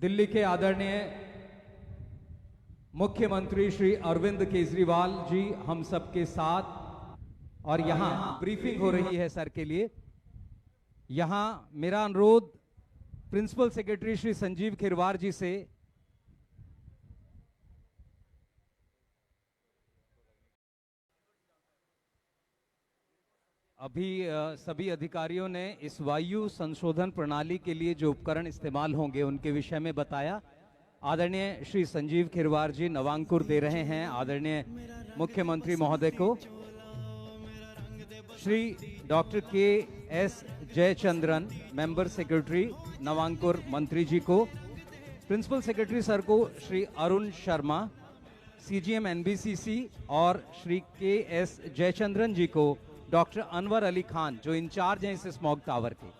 दिल्ली के आदरणीय मुख्यमंत्री श्री अरविंद केजरीवाल जी हम सबके साथ, और यहाँ ब्रीफिंग हो रही है सर के लिए। यहाँ मेरा अनुरोध प्रिंसिपल सेक्रेटरी श्री संजीव खिरवार जी से अभी सभी अधिकारियों ने इस वायु संशोधन प्रणाली के लिए जो उपकरण इस्तेमाल होंगे उनके विषय में बताया। आदरणीय श्री संजीव खिरवार जी नवांकुर दे रहे हैं आदरणीय मुख्यमंत्री महोदय को। श्री डॉक्टर के एस जयचंद्रन मेंबर सेक्रेटरी नवांकुर मंत्री जी को, प्रिंसिपल सेक्रेटरी सर को श्री अरुण शर्मा, सीजीएम एनबीसीसी और श्री के एस जयचंद्रन जी को डॉक्टर अनवर अली खान जो इंचार्ज हैं इस स्मॉग टावर के।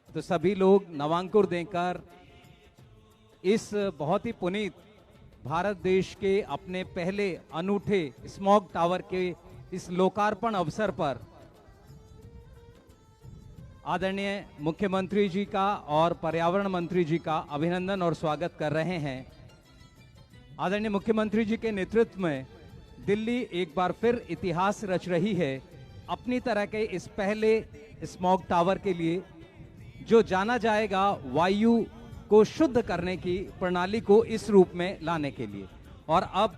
तो सभी लोग नवांकुर देकर इस बहुत ही पुनीत भारत देश के अपने पहले अनूठे स्मॉग टावर के इस लोकार्पण अवसर पर आदरणीय मुख्यमंत्री जी का और पर्यावरण मंत्री जी का अभिनंदन और स्वागत कर रहे हैं। आदरणीय मुख्यमंत्री जी के नेतृत्व में दिल्ली एक बार फिर इतिहास रच रही है अपनी तरह के इस पहले स्मॉग टावर के लिए, जो जाना जाएगा वायु को शुद्ध करने की प्रणाली को इस रूप में लाने के लिए। और अब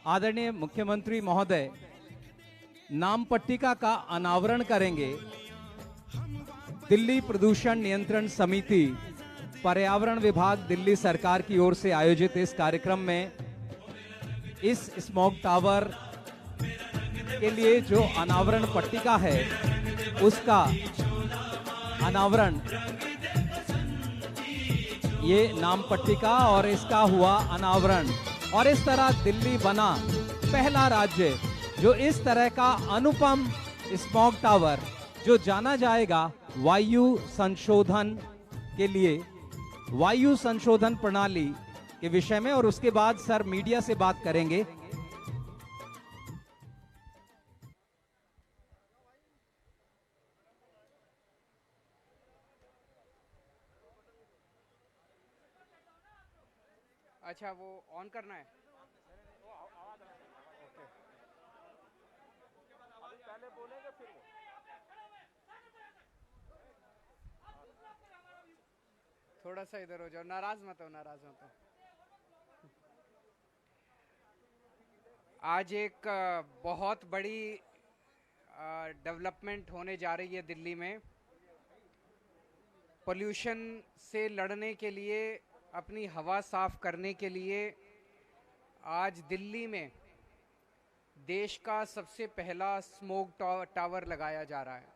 आदरणीय मुख्यमंत्री महोदय नाम पट्टिका का अनावरण करेंगे। दिल्ली प्रदूषण नियंत्रण समिति, पर्यावरण विभाग दिल्ली सरकार की ओर से आयोजित इस कार्यक्रम में इस स्मॉग टावर के लिए जो अनावरण पट्टिका है उसका अनावरण, ये नाम पट्टिका और इसका हुआ अनावरण। और इस तरह दिल्ली बना पहला राज्य जो इस तरह का अनुपम स्मॉग टावर, जो जाना जाएगा वायु संशोधन के लिए, वायु संशोधन प्रणाली के विषय में। और उसके बाद सर मीडिया से बात करेंगे। अच्छा, वो ऑन करना है। पहले बोलेंगे फिर थोड़ा सा इधर हो जाओ, नाराज मत हो, नाराज मत हो। आज एक बहुत बड़ी डेवलपमेंट होने जा रही है दिल्ली में। पोल्यूशन से लड़ने के लिए, अपनी हवा साफ करने के लिए आज दिल्ली में देश का सबसे पहला स्मोक टावर लगाया जा रहा है।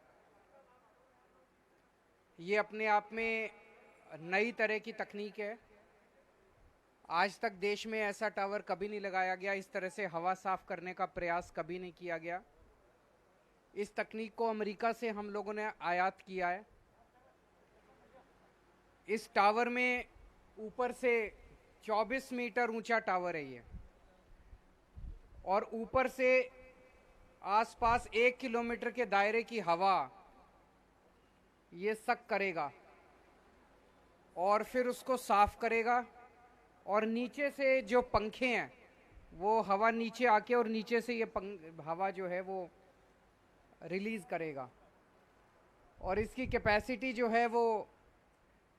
ये अपने आप में नई तरह की तकनीक है। आज तक देश में ऐसा टावर कभी नहीं लगाया गया, इस तरह से हवा साफ करने का प्रयास कभी नहीं किया गया। इस तकनीक को अमेरिका से हम लोगों ने आयात किया है। इस टावर में ऊपर से 24 मीटर ऊंचा टावर है ये, और ऊपर से आसपास 1 किलोमीटर के दायरे की हवा ये सक करेगा और फिर उसको साफ करेगा। और नीचे से जो पंखे हैं वो हवा नीचे आके और नीचे से ये हवा जो है वो रिलीज करेगा। और इसकी कैपेसिटी जो है वो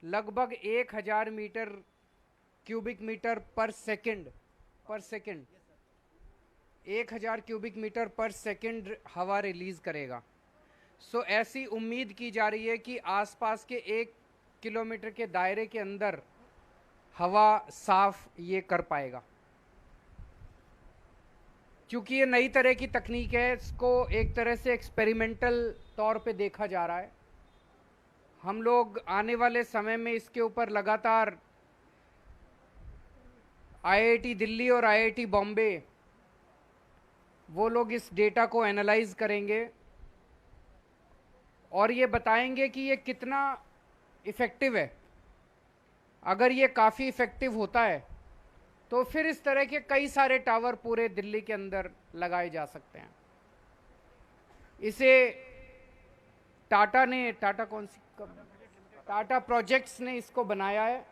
लगभग 1000 मीटर क्यूबिक मीटर पर सेकंड 1000 क्यूबिक मीटर पर सेकंड हवा रिलीज करेगा। सो ऐसी उम्मीद की जा रही है कि आसपास के 1 किलोमीटर के दायरे के अंदर हवा साफ ये कर पाएगा। क्योंकि ये नई तरह की तकनीक है, इसको एक तरह से एक्सपेरिमेंटल तौर पे देखा जा रहा है। हम लोग आने वाले समय में इसके ऊपर लगातार आईआईटी दिल्ली और आईआईटी बॉम्बे वो लोग इस डेटा को एनालाइज करेंगे और ये बताएंगे कि ये कितना इफ़ेक्टिव है। अगर ये काफ़ी इफ़ेक्टिव होता है तो फिर इस तरह के कई सारे टावर पूरे दिल्ली के अंदर लगाए जा सकते हैं। इसे टाटा प्रोजेक्ट्स ने इसको बनाया है।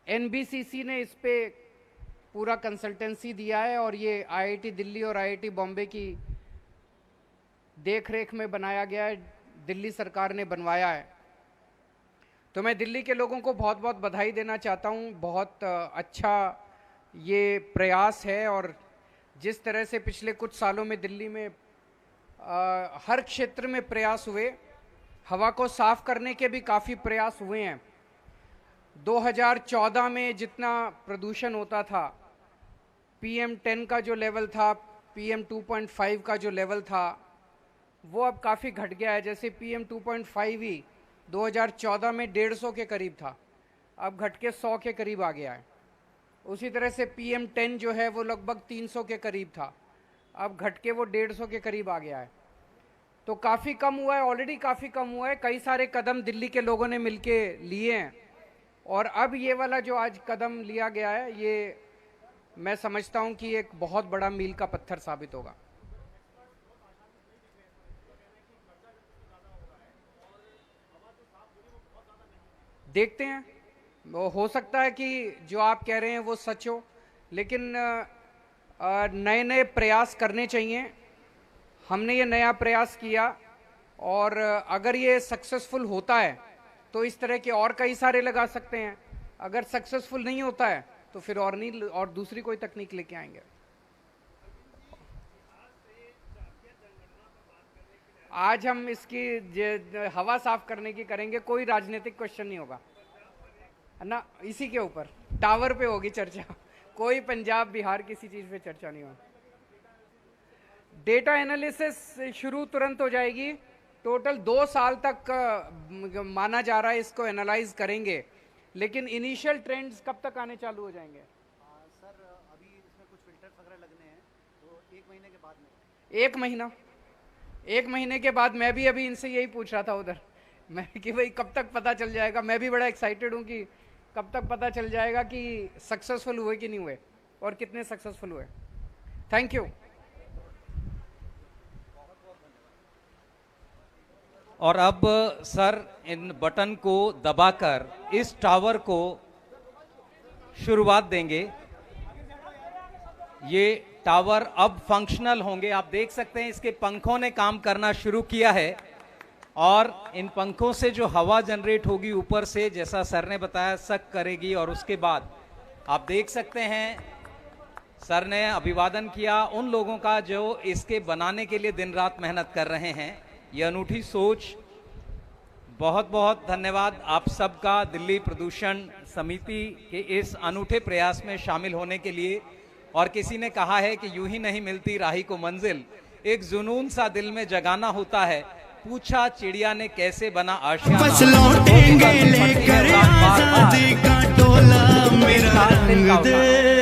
एनबीसीसी ने इस पे पूरा कंसल्टेंसी दिया है और ये आईआईटी दिल्ली और आईआईटी बॉम्बे की देख रेख में बनाया गया है, दिल्ली सरकार ने बनवाया है। तो मैं दिल्ली के लोगों को बहुत बहुत बधाई देना चाहता हूँ। बहुत अच्छा ये प्रयास है और जिस तरह से पिछले कुछ सालों में दिल्ली में हर क्षेत्र में प्रयास हुए, हवा को साफ करने के भी काफ़ी प्रयास हुए हैं। 2014 में जितना प्रदूषण होता था, PM10 का जो लेवल था, PM2.5 का जो लेवल था, वो अब काफ़ी घट गया है। जैसे PM2.5 ही 2014 में 150 के करीब था, अब घट के 100 के करीब आ गया है। उसी तरह से PM10 जो है वो लगभग 300 के करीब था, अब घट के वो 150 के करीब आ गया है। तो काफ़ी कम हुआ है, ऑलरेडी काफ़ी कम हुआ है। कई सारे कदम दिल्ली के लोगों ने मिलके लिए हैं और अब ये वाला जो आज कदम लिया गया है, ये मैं समझता हूँ कि एक बहुत बड़ा मील का पत्थर साबित होगा। देखते हैं, वो हो सकता है कि जो आप कह रहे हैं वो सच हो, लेकिन नए नए प्रयास करने चाहिए। हमने ये नया प्रयास किया और अगर ये सक्सेसफुल होता है तो इस तरह के और कई सारे लगा सकते हैं। अगर सक्सेसफुल नहीं होता है तो फिर और नहीं, और दूसरी कोई तकनीक लेके आएंगे। आज हम इसकी हवा साफ करने की करेंगे, कोई राजनीतिक क्वेश्चन नहीं होगा ना, इसी के ऊपर टावर पे होगी चर्चा। कोई पंजाब बिहार किसी चीज पे चर्चा नहीं होगी। डेटा एनालिसिस शुरू तुरंत हो जाएगी। टोटल 2 साल तक माना जा रहा है इसको एनालाइज करेंगे, लेकिन इनिशियल ट्रेंड्स कब तक आने चालू हो जाएंगे? सर अभी इसमें कुछ फिल्टर्स वगैरह लगने हैं, तो 1 महीने के बाद में। 1 महीने के बाद मैं भी अभी इनसे यही पूछ रहा था उधर, मैं कि भाई कब तक पता चल जाएगा। मैं भी बड़ा एक्साइटेड हूँ कि कब तक पता चल जाएगा कि सक्सेसफुल हुए कि नहीं हुए और कितने सक्सेसफुल हुए। Thank you. और अब सर इन बटन को दबाकर इस टावर को शुरुआत देंगे। ये टावर अब फंक्शनल होंगे। आप देख सकते हैं इसके पंखों ने काम करना शुरू किया है और इन पंखों से जो हवा जनरेट होगी ऊपर से, जैसा सर ने बताया, सक करेगी और उसके बाद आप देख सकते हैं सर ने अभिवादन किया उन लोगों का जो इसके बनाने के लिए दिन रात मेहनत कर रहे हैं। ये अनूठी सोच, बहुत बहुत धन्यवाद आप सबका दिल्ली प्रदूषण समिति के इस अनूठे प्रयास में शामिल होने के लिए। और किसी ने कहा है कि यूं ही नहीं मिलती राही को मंजिल, एक जुनून सा दिल में जगाना होता है। पूछा चिड़िया ने कैसे बना आशियाना, बस लौटेंगे लेकर आजादी का टोला, मेरा रंग दे।